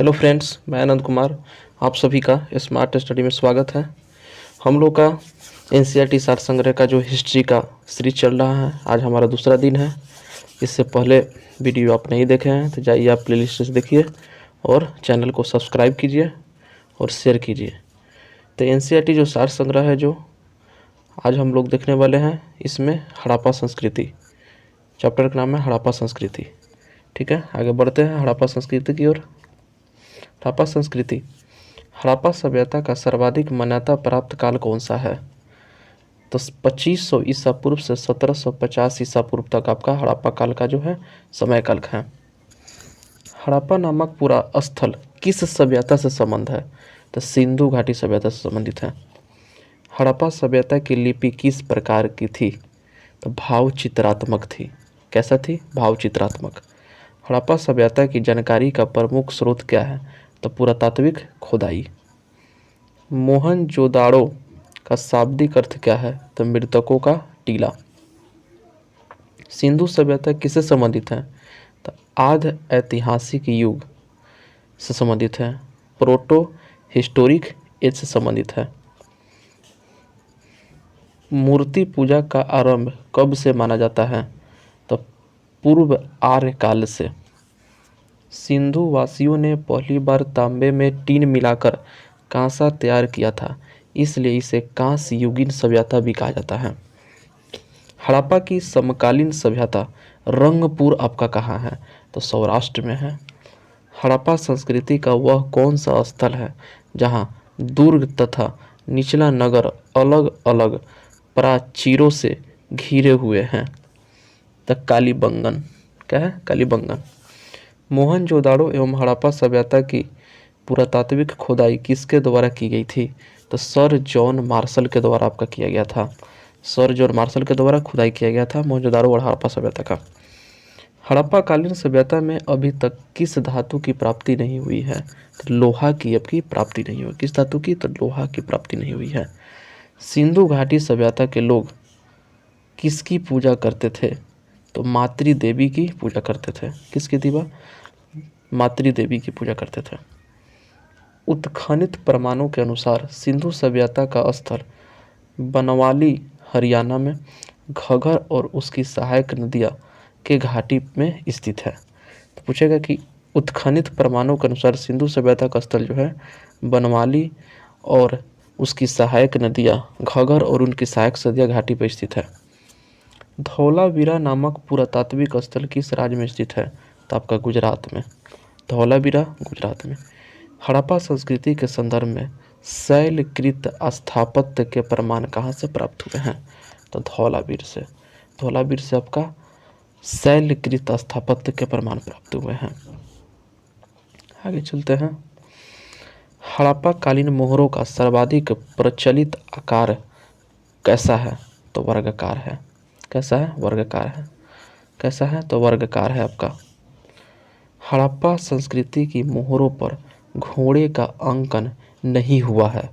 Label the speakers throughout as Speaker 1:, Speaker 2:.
Speaker 1: Hello friends, मैं आनंद कुमार। आप सभी का स्मार्ट स्टडी में स्वागत है। हम लोग का एनसीईआरटी सार संग्रह का जो हिस्ट्री का सीरीज चल रहा है, आज हमारा दूसरा दिन है। इससे पहले वीडियो आप नहीं देखे हैं तो जाइए आप प्लेलिस्ट से देखिए और चैनल को सब्सक्राइब कीजिए और शेयर कीजिए। तो एनसीईआरटी जो सार संग्रह है जो आज हम लोग देखने वाले हैं, इसमें हड़प्पा संस्कृति चैप्टर का नाम है हड़प्पा संस्कृति। ठीक है, आगे बढ़ते हैं हड़प्पा संस्कृति की ओर। हड़प्पा संस्कृति, हड़प्पा सभ्यता का सर्वाधिक मान्यता प्राप्त काल कौन सा है? तो 2500 ईसा पूर्व से 1750 ईसा पूर्व तक आपका हड़प्पा काल का जो है समय काल है। हड़प्पा नामक पूरा स्थल किस सभ्यता से संबंध है? तो सिंधु घाटी सभ्यता से संबंधित है। हड़प्पा सभ्यता की लिपि किस प्रकार की थी? तो भाव चित्रात्मक थी। कैसा थी? भाव चित्रात्मक। हड़प्पा सभ्यता की जानकारी का प्रमुख स्रोत क्या है? तो पुरातात्विक खोदाई। मोहनजोदाड़ो का शाब्दिक अर्थ क्या है? तो मृतकों का टीला। सिंधु सभ्यता किससे संबंधित है? तो आद्य ऐतिहासिक युग से संबंधित है। प्रोटो हिस्टोरिक एज से संबंधित है। मूर्ति पूजा का आरंभ कब से माना जाता है? तो पूर्व आर्य काल से। सिंधु वासियों ने पहली बार तांबे में टीन मिलाकर कांसा तैयार किया था, इसलिए इसे कांस्य युगीन सभ्यता भी कहा जाता है। हड़प्पा की समकालीन सभ्यता रंगपुर आपका कहाँ है? तो सौराष्ट्र में है। हड़प्पा संस्कृति का वह कौन सा स्थल है जहाँ दुर्ग तथा निचला नगर अलग अलग प्राचीरों से घिरे हुए हैं? तो कालीबंगन। क्या है? कालीबंगन। मोहनजोदाड़ो एवं हड़प्पा सभ्यता की पुरातात्विक खोदाई किसके द्वारा की गई थी? तो सर जॉन मार्शल के द्वारा आपका किया गया था। सर जॉन मार्शल के द्वारा खुदाई किया गया था मोहनजोदाड़ो और हड़प्पा सभ्यता का। हड़प्पा कालीन सभ्यता में अभी तक किस धातु की प्राप्ति नहीं हुई है? तो लोहा की आपकी प्राप्ति नहीं हुई। किस धातु की? तो लोहा की प्राप्ति नहीं हुई है। सिंधु घाटी सभ्यता के लोग किसकी पूजा करते थे? तो मातृ देवी की पूजा करते थे। किसकी दीवा? मातृ देवी की पूजा करते थे। उत्खनित प्रमाणों के अनुसार सिंधु सभ्यता का स्थल बनवाली हरियाणा में घग्गर और उसकी सहायक नदियाँ के घाटी में स्थित है। तो पूछेगा कि उत्खनित प्रमाणों के अनुसार सिंधु सभ्यता का स्थल जो है बनवाली और उसकी सहायक नदियाँ घग्गर और उनकी सहायक नदियाँ घाटी पर स्थित है। धौलावीरा नामक पुरातात्विक स्थल किस राज्य में स्थित है? तो आपका गुजरात में। धौलावीरा गुजरात में। हड़प्पा संस्कृति के संदर्भ में शैलकृत स्थापत्य के प्रमाण कहाँ से प्राप्त हुए हैं? तो धौलावीर से। धौलावीर से आपका शैलकृत स्थापत्य के प्रमाण प्राप्त हुए हैं। आगे चलते हैं। हड़प्पा कालीन मोहरों का सर्वाधिक प्रचलित आकार कैसा है? तो वर्गाकार है। कैसा है? वर्गाकार है। कैसा है? तो वर्गाकार है आपका। हड़प्पा संस्कृति की मोहरों पर घोड़े का अंकन नहीं हुआ है।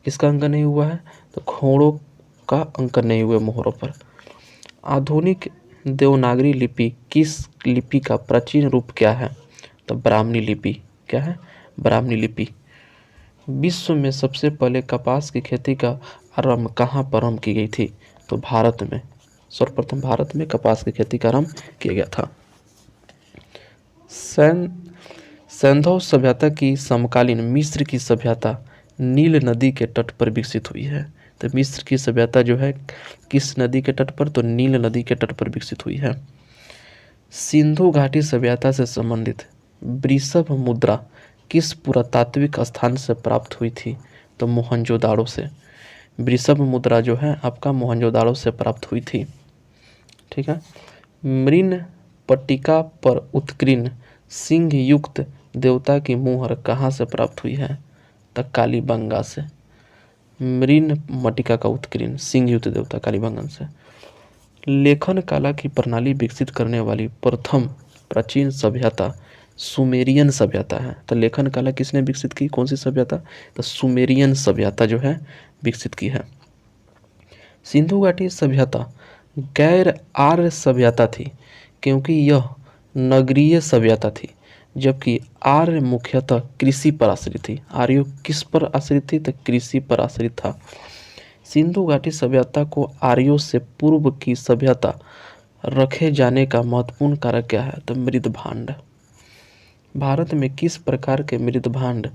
Speaker 1: किसका अंकन नहीं हुआ है? तो घोड़ों का अंकन नहीं हुआ मोहरों पर। आधुनिक देवनागरी लिपि किस लिपि का प्राचीन रूप क्या है? तो ब्राह्मणी लिपि। क्या है? ब्राह्मणी लिपि। विश्व में सबसे पहले कपास की खेती का आरंभ कहाँ प्रारंभ की गई थी? तो भारत में। सर्वप्रथम भारत में कपास की खेती का आरंभ किया गया था। सिंधु सभ्यता की समकालीन मिस्र की सभ्यता नील नदी के तट पर विकसित हुई है। तो मिस्र की सभ्यता जो है किस नदी के तट पर? तो नील नदी के तट पर विकसित हुई है। सिंधु घाटी सभ्यता से संबंधित वृषभ मुद्रा किस पुरातात्विक स्थान से प्राप्त हुई थी? तो मोहनजोदाड़ो से। वृषभ मुद्रा जो है आपका मोहनजोदाड़ो से प्राप्त हुई थी। ठीक है। मृण पट्टिका पर उत्कीर्ण सिंह युक्त देवता की मुहर कहाँ से प्राप्त हुई है? तो कालीबंगा से। मृण मटिका का उत्कीर्ण सिंह युक्त देवता कालीबंगन से। लेखन कला की प्रणाली विकसित करने वाली प्रथम प्राचीन सभ्यता सुमेरियन सभ्यता है। तो लेखन कला किसने विकसित की? कौन सी सभ्यता? तो सुमेरियन सभ्यता जो है विकसित की है। सिंधु घाटी सभ्यता गैर आर्य सभ्यता थी क्योंकि यह नगरीय सभ्यता थी। जबकि आर्य मुख्यतः कृषि पर आश्रित थी। आर्य किस पर आश्रित थी? तो कृषि पर आश्रित था। सिंधु घाटी सभ्यता को आर्यों से पूर्व की सभ्यता रखे जाने का महत्वपूर्ण कारक क्या है? तो मृद भांड। भारत में किस प्रकार के मृद भांड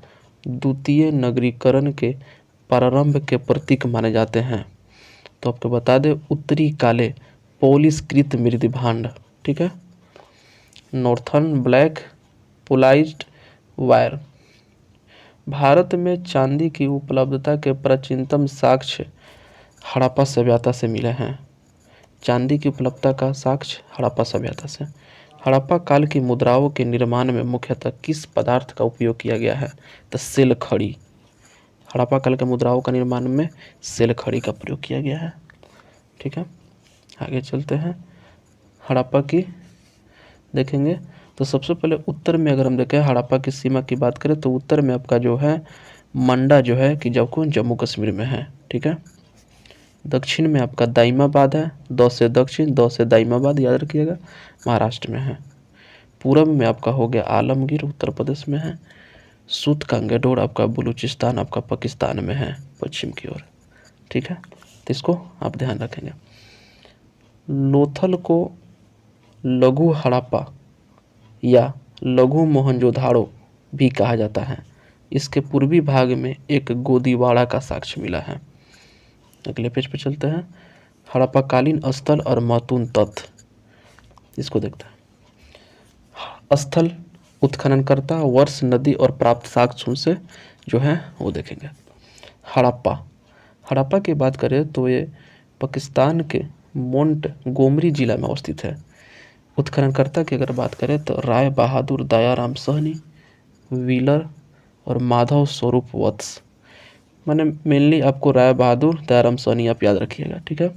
Speaker 1: द्वितीय नगरीकरण के प्रारंभ के प्रतीक माने जाते हैं? तो आपको बता दें, उत्तरी काले पॉलिशकृत मृद भांड, ठीक है। Northern black polished ware. Bharat में चांदी की उपलब्धता के प्राचीनतम साक्ष्य हड़प्पा सभ्यता से मिले हैं। चांदी की उपलब्धता का साक्ष्य हड़प्पा सभ्यता से। हड़प्पा काल की मुद्राओं के निर्माण में मुख्यतः किस पदार्थ का उपयोग किया गया है? तो सेल खड़ी। हड़प्पा काल के मुद्राओं का निर्माण में सेल खड़ी का प्रयोग किया गया है, ठीक है। आगे चलते हैं, हड़प्पा की देखेंगे तो सबसे पहले उत्तर में अगर हम देखें हड़प्पा की सीमा की बात करें तो उत्तर में आपका जो है मंडा जो है कि जब को जम्मू कश्मीर में है, ठीक है। दक्षिण में आपका दाइमाबाद है, दौ से दक्षिण, दौ से दाइमाबाद, याद रखिएगा, महाराष्ट्र में है। पूरब में आपका हो गया आलमगीर, उत्तर प्रदेश में है। सूत कांगेडोर आपका बलूचिस्तान आपका पाकिस्तान में है, पश्चिम की ओर, ठीक है। तो इसको आप ध्यान रखेंगे। लोथल को लघु हड़प्पा या लघु मोहनजोदाड़ो भी कहा जाता है। इसके पूर्वी भाग में एक गोदीवाड़ा का साक्ष्य मिला है। अगले पेज पे चलते हैं, हड़प्पाकालीन स्थल और महत्वपूर्ण तथ्य, इसको देखते हैं। स्थल, उत्खननकर्ता, वर्ष, नदी और प्राप्त साक्ष्यों से जो है वो देखेंगे। हड़प्पा, हड़प्पा की बात करें तो ये पाकिस्तान के मोंट गोमरी जिला में अवस्थित है। उत्खननकर्ता की अगर बात करें तो राय बहादुर दयाराम सहनी, व्हीलर और माधव स्वरूप वत्स। मैंने मेनली आपको राय बहादुर दयाराम सहनी आप याद रखिएगा, ठीक है।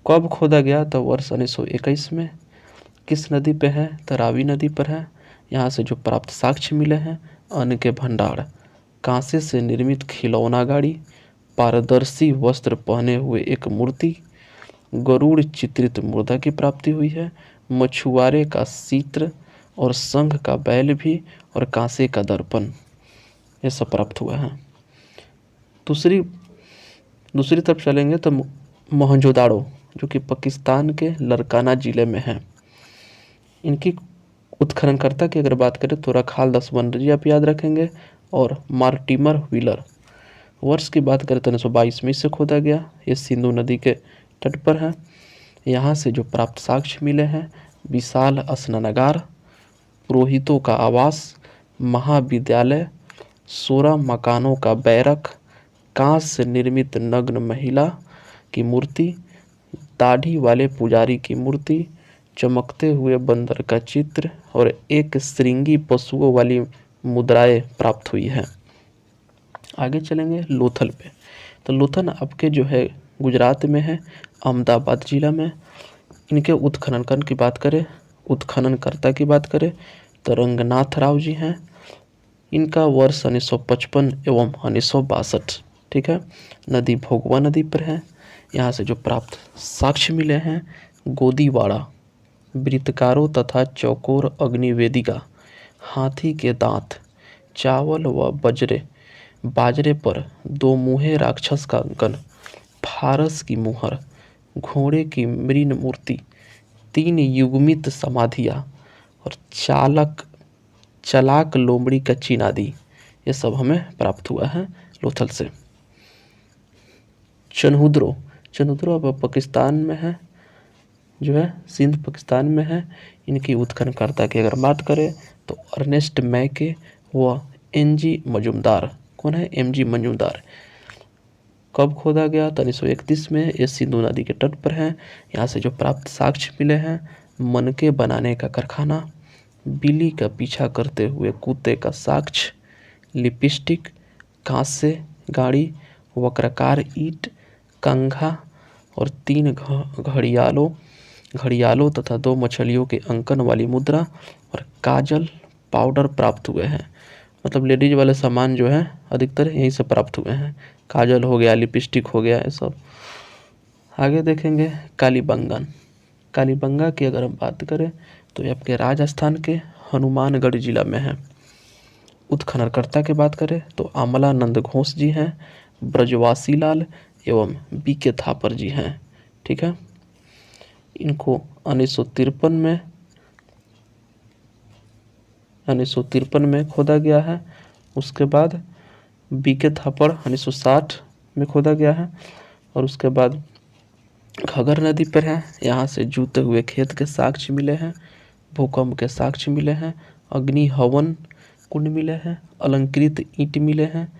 Speaker 1: कब खोदा गया? तो वर्ष 1921 में। किस नदी पे है? तो रावी नदी पर है। यहाँ से जो प्राप्त साक्ष्य मिले हैं, अन्न के भंडार, कांसे से निर्मित खिलौना गाड़ी, पारदर्शी वस्त्र पहने हुए एक मूर्ति, गरुड़ चित्रित मुर्दा की प्राप्ति हुई है, मछुआरे का सीत्र और संघ का बैल भी, और कांसे का दर्पण, ये सब प्राप्त हुआ है। दूसरी तरफ चलेंगे तो मोहनजोदाड़ो जो कि पाकिस्तान के लरकाना जिले में है। इनकी उत्खननकर्ता की अगर बात करें तो रखाल दसवंतरी आप याद रखेंगे, और मार्टिमर व्हीलर। वर्ष की बात करें तो 1922 में इसे खोदा गया। ये सिंधु नदी के तट पर है। यहाँ से जो प्राप्त साक्ष्य मिले हैं, विशाल स्नानागार, पुरोहितों का आवास, महाविद्यालय, 16 मकानों का बैरक, कांच से निर्मित नग्न महिला की मूर्ति, दाढ़ी वाले पुजारी की मूर्ति, चमकते हुए बंदर का चित्र और एक श्रृंगी पशुओं वाली मुद्राएं प्राप्त हुई है। आगे चलेंगे लोथल पे। तो लोथल आपके जो है गुजरात में है, अहमदाबाद जिला में। इनके उत्खनन की बात करें, उत्खननकर्ता की बात करें तो रंगनाथ राव जी हैं। इनका वर्ष 1955 एवं 1962, ठीक है। नदी भोगवा नदी पर है। यहाँ से जो प्राप्त साक्ष्य मिले हैं, गोदीवाड़ा, वृत्तकारों तथा चौकोर अग्निवेदिका, हाथी के दांत, चावल व बाजरे पर दो मुँहे राक्षस का अंकन, फारस की मुहर, घोड़े की मृण मूर्ति, 3 युग्मित समाधियाँ और चलाक लोमड़ी का चिन्ह आदि, ये सब हमें प्राप्त हुआ है लोथल से। चनहुद्रो अब पाकिस्तान में है, जो है सिंध पाकिस्तान में है। इनकी उत्खननकर्ता की अगर बात करें तो अर्नेस्ट मैके व एनजी मजूमदार। कौन है? एमजी मजूमदार। कब खोदा गया? तो 1931 में। ये सिंधु नदी के तट पर है। यहाँ से जो प्राप्त साक्ष्य मिले हैं, मनके बनाने का कारखाना, बिल्ली का पीछा करते हुए कुत्ते का साक्ष्य, लिपस्टिक, कांसे गाड़ी, वक्राकार ईंट, कंघा और 3 घड़ियालों तथा 2 मछलियों के अंकन वाली मुद्रा और काजल पाउडर प्राप्त हुए हैं। मतलब लेडीज वाले सामान जो है अधिकतर यहीं से प्राप्त हुए हैं। काजल हो गया, लिपस्टिक हो गया, ये सब। आगे देखेंगे कालीबंगन। कालीबंगा की अगर हम बात करें तो ये आपके राजस्थान के हनुमानगढ़ जिला में है। उत्खननकर्ता की बात करें तो अमलानंद घोष जी हैं, ब्रजवासी लाल एवं बीके थापर जी हैं। ठीक है, इनको 1953 में खोदा गया है। उसके बाद बीके थापर 1960 में खोदा गया है। और उसके बाद घगर नदी पर है, यहाँ से जूते हुए खेत के साक्ष्य मिले हैं, भूकंप के साक्ष्य मिले हैं, अग्नि हवन कुंड मिले हैं, अलंकृत ईंट मिले हैं,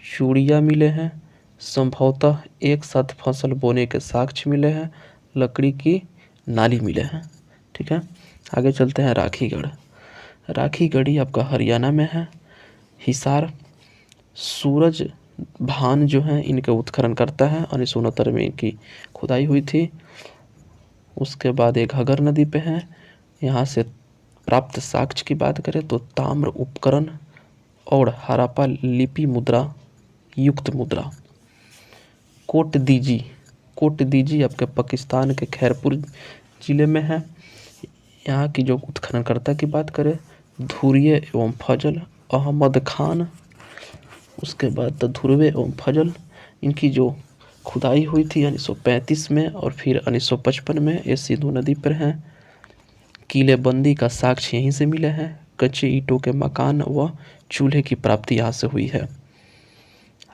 Speaker 1: चूड़िया मिले हैं, संभवतः एक साथ फसल बोने के साक्ष्य मिले हैं, लकड़ी की नाली मिले हैं। ठीक है, आगे चलते हैं राखीगढ़। राखीगढ़ी आपका हरियाणा में है। हिसार सूरज भान जो है इनके उत्खनन करता है, 1969 में इनकी खुदाई हुई थी। उसके बाद एक घगर नदी पे है। यहाँ से प्राप्त साक्ष्य की बात करें तो ताम्र उपकरण और हड़प्पा लिपि मुद्रा युक्त मुद्रा। कोट दीजी आपके पाकिस्तान के खैरपुर जिले में है। यहाँ की जो उत्खननकर्ता की बात करें धुर्वे एवं फजल अहमद खान। उसके बाद ध्रुवे एवं फजल, इनकी जो खुदाई हुई थी 1935 में और फिर 1955 में, ये सिंधु नदी पर हैं। किलेबंदी का साक्ष्य यहीं से मिले हैं। कच्चे ईंटों के मकान व चूल्हे की प्राप्ति यहाँ से हुई है।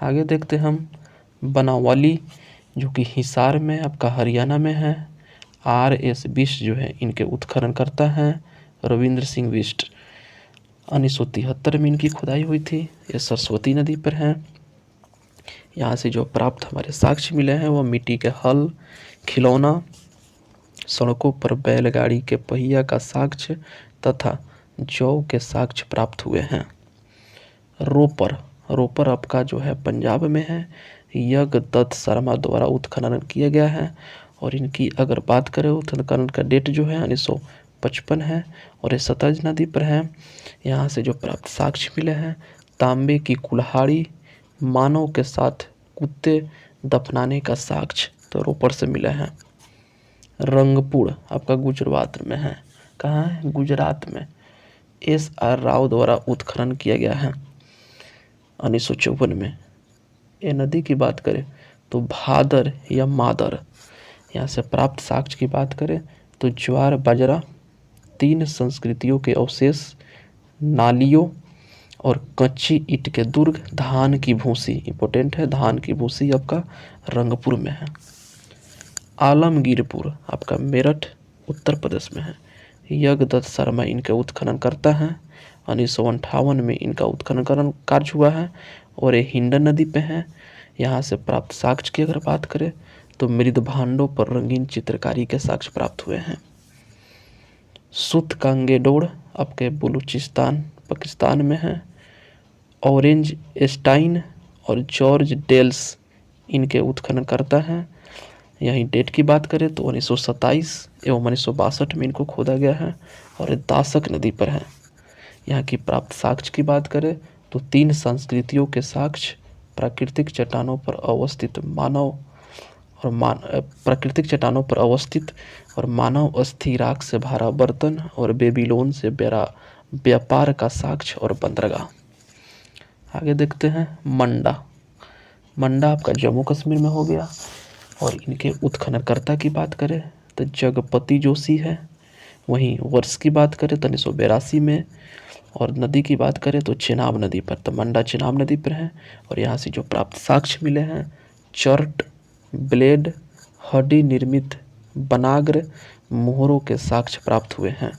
Speaker 1: आगे देखते हम बनावाली जो कि हिसार में आपका हरियाणा में है। RS बिष्ट जो है इनके उत्खनन करता है रविंद्र सिंह बिष्ट। 1973 में इनकी खुदाई हुई थी। ये सरस्वती नदी पर है। यहाँ से जो प्राप्त हमारे साक्ष्य मिले हैं वो मिट्टी के हल, खिलौना, सड़कों पर बैलगाड़ी के पहिया का साक्ष्य तथा जौ के साक्ष्य प्राप्त हुए हैं। रोपर आपका जो है पंजाब में है। यज्ञ दत्त शर्मा द्वारा उत्खनन किया गया है और इनकी अगर बात करें उत्खनन का डेट जो है 1955 है और ये सतलज नदी पर है। यहाँ से जो प्राप्त साक्ष्य मिले हैं तांबे की कुल्हाड़ी, मानव के साथ कुत्ते दफनाने का साक्ष्य तो रोपर से मिले हैं। रंगपुर आपका गुजरात में है। कहाँ है? गुजरात में। SR राव द्वारा उत्खनन किया गया है 1954 में। ये नदी की बात करें तो भादर या मादर। यहाँ से प्राप्त साक्ष्य की बात करें तो ज्वार बाजरा, 3 संस्कृतियों के अवशेष, नालियों और कच्ची ईंट के दुर्ग, धान की भूसी, इंपॉर्टेंट है, धान की भूसी आपका रंगपुर में है। आलमगीरपुर आपका मेरठ उत्तर प्रदेश में है। यज्ञदत्त शर्मा इनके उत्खनन करता है। 1958 में इनका उत्खनन कार्य हुआ है और ये हिंडन नदी पे है। यहाँ से प्राप्त साक्ष्य की अगर बात करें तो मृद भांडों पर रंगीन चित्रकारी के साक्ष्य प्राप्त हुए हैं। सुतकांगेडोड़ आपके बलूचिस्तान पाकिस्तान में है। ऑरेंज स्टाइन और जॉर्ज डेल्स इनके उत्खनन करता है। यहीं डेट की बात करें तो 1927 एवं 1962 में इनको खोदा गया है और दासक नदी पर है। यहाँ की प्राप्त साक्ष्य की बात करें तो 3 संस्कृतियों के साक्ष्य, प्राकृतिक चट्टानों पर अवस्थित और मानव अस्थि राख से भरा बर्तन और बेबीलोन से व्यापार का साक्ष्य और बंदरगाह। आगे देखते हैं मंडा आपका जम्मू कश्मीर में हो गया। और इनके उत्खननकर्ता की बात करें तो जगपति जोशी है। वहीं वर्ष की बात करें तो 1982 में और नदी की बात करें तो चेनाब नदी पर, तो मंडा चेनाब नदी पर है। और यहाँ से जो प्राप्त साक्ष्य मिले हैं चर्ट, ब्लेड, हड्डी निर्मित बनाग्र मोहरों के साक्ष्य प्राप्त हुए हैं।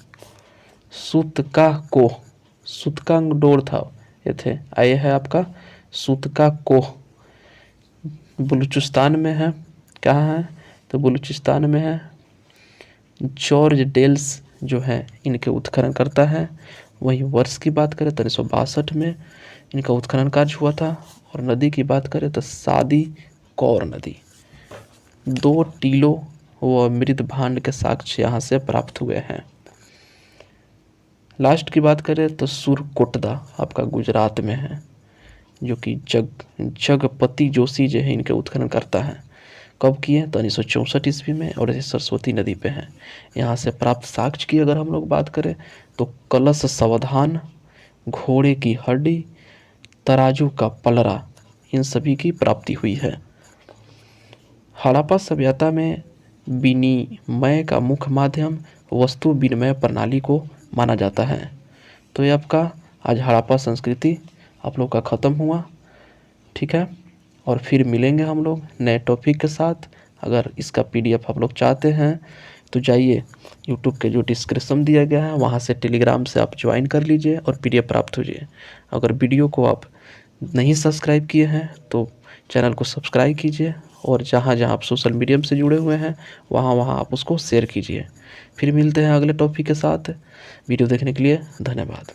Speaker 1: सुतकांगडोर था ये थे, आए है आपका सुतका कोह बलूचिस्तान में है। कहाँ है? तो बलूचिस्तान में है। जॉर्ज डेल्स जो है इनके उत्खनन करता है। वहीं वर्ष की बात करें तो 1962 में इनका उत्खनन कार्य हुआ था। और नदी की बात करें तो सादी कौर नदी। 2 टीलों व मृद भांड के साक्ष्य यहाँ से प्राप्त हुए हैं। लास्ट की बात करें तो सुरकोटदा आपका गुजरात में है, जो कि जगपति जोशी जो है इनके उत्खनन करता है। कब किए? तो 1964 ईस्वी में, और ये सरस्वती नदी पे हैं। यहाँ से प्राप्त साक्ष्य की अगर हम लोग बात करें तो कलश सावधान, घोड़े की हड्डी, तराजू का पलड़ा, इन सभी की प्राप्ति हुई है। हड़प्पा सभ्यता में विनिमय का मुख्य माध्यम वस्तु विनिमय प्रणाली को माना जाता है। तो ये आपका आज हड़प्पा संस्कृति आप लोग का ख़त्म हुआ, ठीक है। और फिर मिलेंगे हम लोग नए टॉपिक के साथ। अगर इसका PDF आप लोग चाहते हैं तो जाइए यूट्यूब के जो डिस्क्रिप्शन दिया गया है वहाँ से टेलीग्राम से आप ज्वाइन कर लीजिए और PDF प्राप्त होइए। अगर वीडियो को आप नहीं सब्सक्राइब किए हैं तो चैनल को सब्सक्राइब कीजिए, और जहाँ जहाँ आप सोशल मीडिया से जुड़े हुए हैं वहाँ वहाँ आप उसको शेयर कीजिए। फिर मिलते हैं अगले टॉपिक के साथ। वीडियो देखने के लिए धन्यवाद।